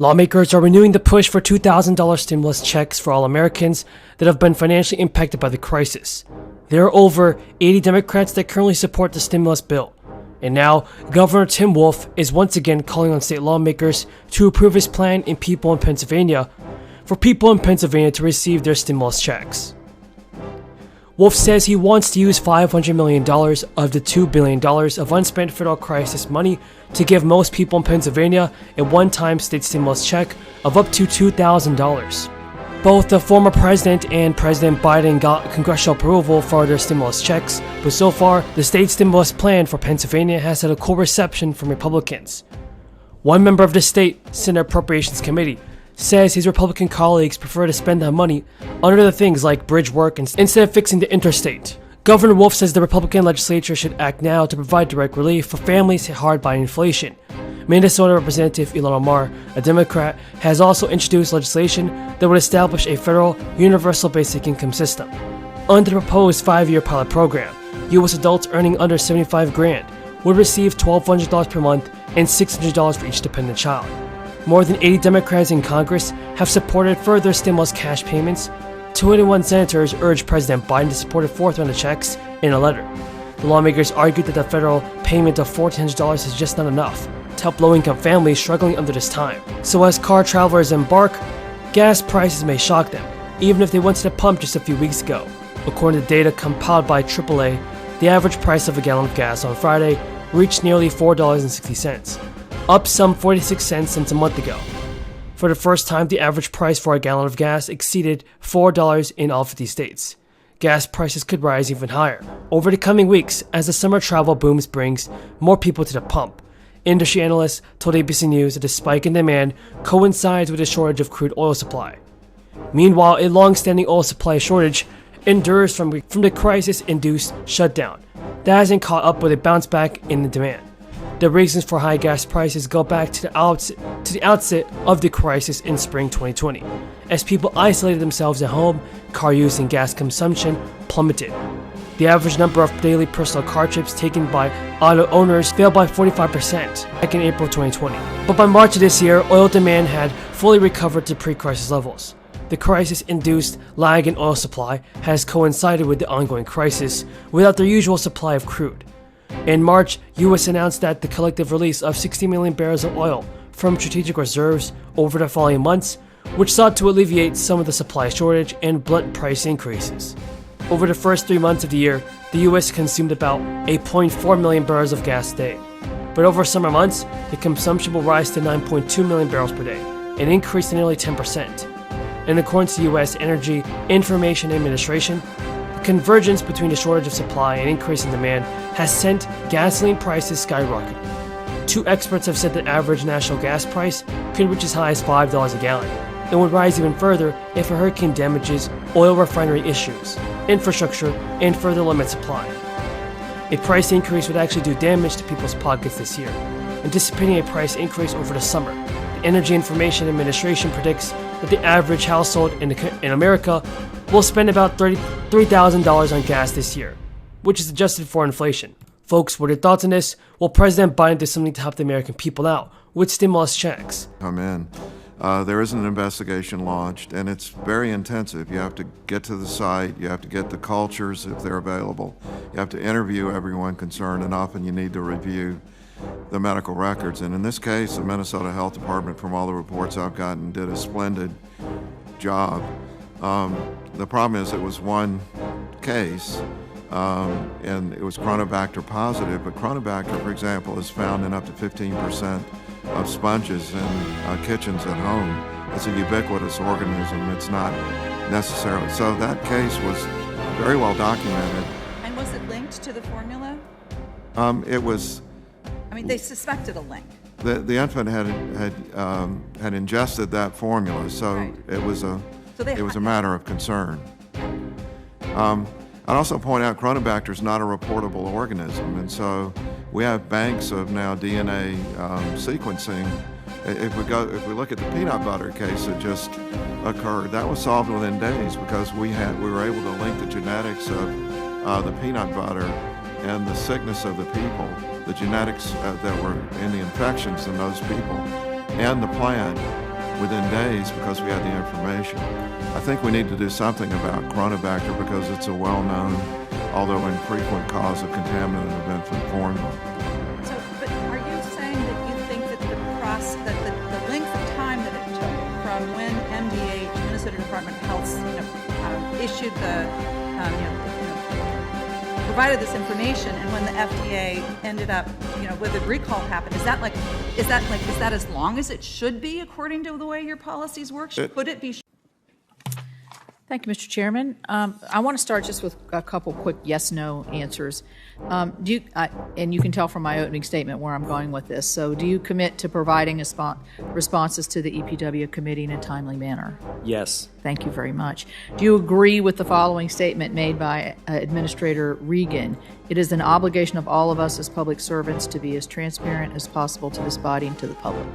Lawmakers are renewing the push for $2,000 stimulus checks for all Americans that have been financially impacted by the crisis. There are over 80 Democrats that currently support the stimulus bill. And now, Governor Tim Wolf is once again calling on state lawmakers to approve his plan for people in Pennsylvania to receive their stimulus checks. Wolf says he wants to use $500 million of the $2 billion of unspent federal crisis money to give most people in Pennsylvania a one-time state stimulus check of up to $2,000. Both the former president and President Biden got congressional approval for their stimulus checks, but so far, the state stimulus plan for Pennsylvania has had a cool reception from Republicans. One member of the state Senate Appropriations Committee says his Republican colleagues prefer to spend the money on other things like bridge work instead of fixing the interstate. Governor Wolf says the Republican legislature should act now to provide direct relief for families hit hard by inflation. Minnesota Representative Ilhan Omar, a Democrat, has also introduced legislation that would establish a federal universal basic income system. Under the proposed 5-year pilot program, U.S. adults earning under $75,000 would receive $1,200 per month and $600 for each dependent child. More than 80 Democrats in Congress have supported further stimulus cash payments. 21 senators urged President Biden to support a fourth round of checks in a letter. The lawmakers argued that the federal payment of $1,400 is just not enough to help low-income families struggling under this time. So as car travelers embark, gas prices may shock them, even if they went to the pump just a few weeks ago. According to data compiled by AAA, the average price of a gallon of gas on Friday reached nearly $4.60, up some 46 cents since a month ago. For the first time, the average price for a gallon of gas exceeded $4 in all 50 states. Gas prices could rise even higher over the coming weeks as the summer travel booms brings more people to the pump. Industry analysts told ABC News that the spike in demand coincides with a shortage of crude oil supply. Meanwhile, a long-standing oil supply shortage endures from the crisis-induced shutdown that hasn't caught up with a bounce back in the demand. The reasons for high gas prices go back to the outset of the crisis in spring 2020. As people isolated themselves at home, car use and gas consumption plummeted. The average number of daily personal car trips taken by auto owners fell by 45% back in April 2020. But by March of this year, oil demand had fully recovered to pre-crisis levels. The crisis-induced lag in oil supply has coincided with the ongoing crisis without the usual supply of crude. In March, U.S. announced that the collective release of 60 million barrels of oil from strategic reserves over the following months, which sought to alleviate some of the supply shortage and blunt price increases. Over the first 3 months of the year, the U.S. consumed about 8.4 million barrels of gas a day. But over summer months, the consumption will rise to 9.2 million barrels per day, an increase to nearly 10%. And according to the U.S. Energy Information Administration, the convergence between the shortage of supply and increase in demand has sent gasoline prices skyrocketing. Two experts have said the average national gas price could reach as high as $5 a gallon, and would rise even further if a hurricane damages oil refinery issues, infrastructure, and further limits supply. A price increase would actually do damage to people's pockets this year, anticipating a price increase over the summer. The Energy Information Administration predicts that the average household in America will spend about $33,000 on gas this year, which is adjusted for inflation. Folks, what are your thoughts on this? Will President Biden do something to help the American people out with stimulus checks? Amen. There is an investigation launched, and it's very intensive. You have to get to the site, you have to get the cultures if they're available, you have to interview everyone concerned, and often you need to review the medical records. And in this case, the Minnesota Health Department, from all the reports I've gotten, did a splendid job. The problem is it was one case, and it was Chronobacter positive, but Chronobacter, for example, is found in up to 15% of sponges in kitchens at home. It's a ubiquitous organism. It's not necessarily. So that case was very well documented. And was it linked to the formula? It was. I mean, they suspected a link. The infant had ingested that formula, so right. It was a matter of concern. I'd also point out Chronobacter is not a reportable organism, and so we have banks of now DNA sequencing. If we look at the peanut butter case that just occurred, that was solved within days because we were able to link the genetics of the peanut butter and the sickness of the people, the genetics that were in the infections in those people, and the plant, within days because we had the information. I think we need to do something about Chronobacter because it's a well-known, although infrequent, cause of contaminant of infant formula. So, but are you saying that you think that the length of time that it took from when MDH, Minnesota Department of Health, issued provided this information, and when the FDA ended up, with the recall happened, is that as long as it should be according to the way your policies work? Could it be? Thank you, Mr. Chairman. I want to start just with a couple quick yes/no answers. And you can tell from my opening statement where I'm going with this. So, do you commit to providing responses to the EPW committee in a timely manner? Yes. Thank you very much. Do you agree with the following statement made by Administrator Regan? It is an obligation of all of us as public servants to be as transparent as possible to this body and to the public.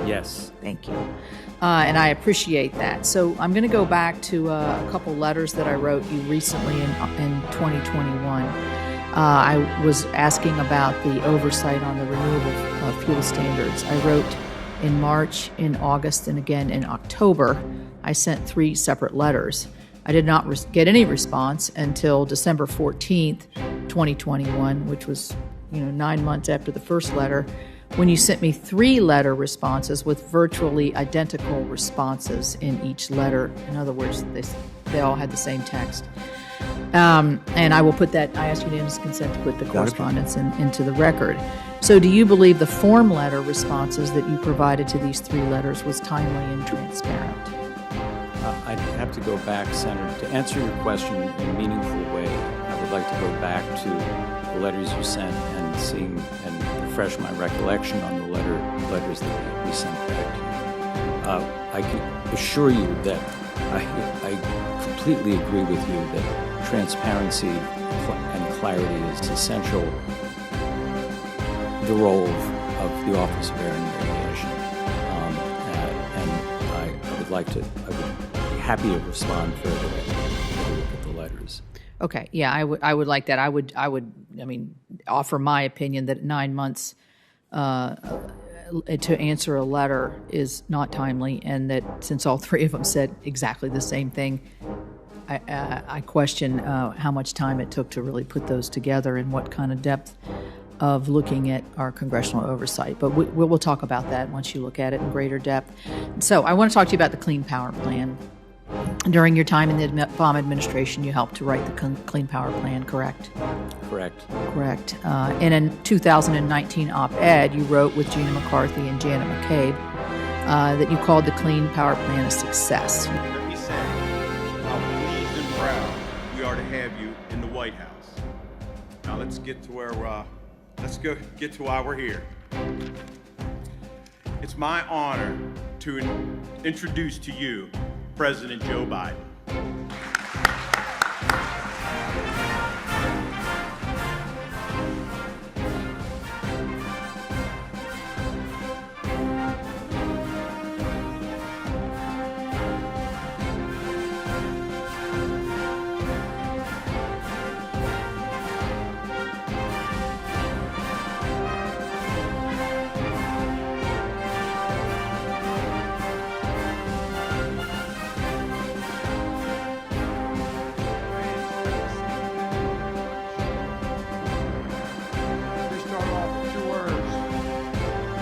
Yes. Thank you. And I appreciate that. So I'm going to go back to a couple letters that I wrote you recently in 2021. I was asking about the oversight on the renewable fuel standards. I wrote in March, in August, and again in October. I sent 3 separate letters. I did not get any response until December 14th, 2021, which was 9 months after the first letter, when you sent me 3 letter responses with virtually identical responses in each letter. In other words, they all had the same text. And I will put that, I ask unanimous consent to put the correspondence into the record. So do you believe the form letter responses that you provided to these 3 letters was timely and transparent? I'd have to go back, Senator. To answer your question in a meaningful way, I would like to go back to the letters you sent and refresh my recollection on the letters that we sent back to you. I can assure you that I completely agree with you that transparency and clarity is essential, the role of the Office of Air and Radiation. And I would be happy to respond further to look at the letters. Okay, yeah, I would like that. I would offer my opinion that 9 months to answer a letter is not timely, and that since all 3 of them said exactly the same thing, I question how much time it took to really put those together and what kind of depth of looking at our congressional oversight. But we'll talk about that once you look at it in greater depth. So I want to talk to you about the Clean Power Plan. During your time in the Obama administration, you helped to write the Clean Power Plan, correct? Correct. Correct. In a 2019 op-ed, you wrote with Gina McCarthy and Janet McCabe that you called the Clean Power Plan a success. Let me say how pleased and proud we are to have you in the White House. Now let's get to where get to why we're here. It's my honor to introduce to you President Joe Biden.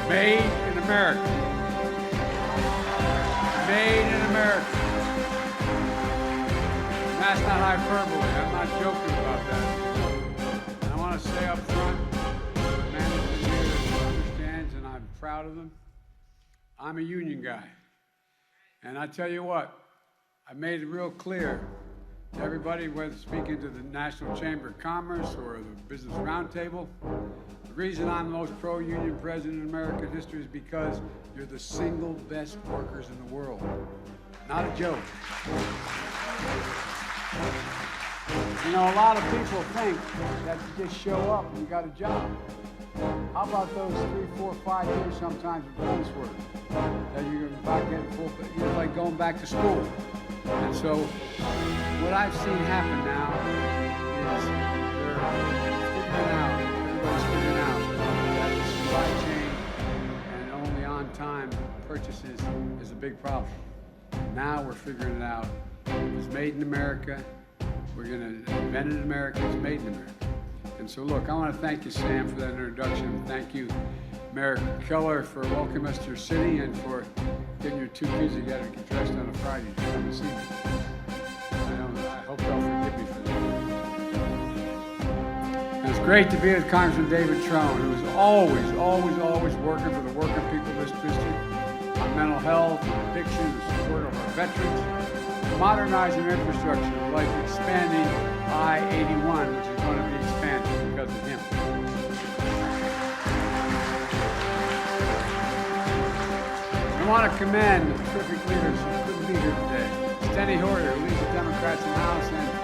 Made in America. Made in America. And that's not hyperbole. I'm not joking about that. And I want to say up front, the management here understands, and I'm proud of them. I'm a union guy. And I tell you what, I made it real clear to everybody, whether speaking to the National Chamber of Commerce or the Business Roundtable, the reason I'm the most pro-union president in American history is because you're the single best workers in the world. Not a joke. You know, a lot of people think that you just show up and you got a job. How about those 3, 4, 5 years sometimes of bonus work that you're about getting full, you're like going back to school. And so what I've seen happen now is everybody's figuring out that the supply chain and only on-time purchases is a big problem. Now we're figuring it out. It's made in America. We're going to invent it in America. It's made in America. And so, look, I want to thank you, Sam, for that introduction. Thank you, Mayor Keller, for welcoming us to your city and for getting your two kids together to get dressed on a Friday to come and see me. I hope they'll forgive me for that. And it's great to be with Congressman David Trone, who is always working for the working people of this district on mental health, addiction, and support of our veterans, modernizing infrastructure like expanding I-81, which is going to be expanded because of him. I want to commend the terrific leaders who couldn't be here today. Ssdi, who leads the Democrats in the House, and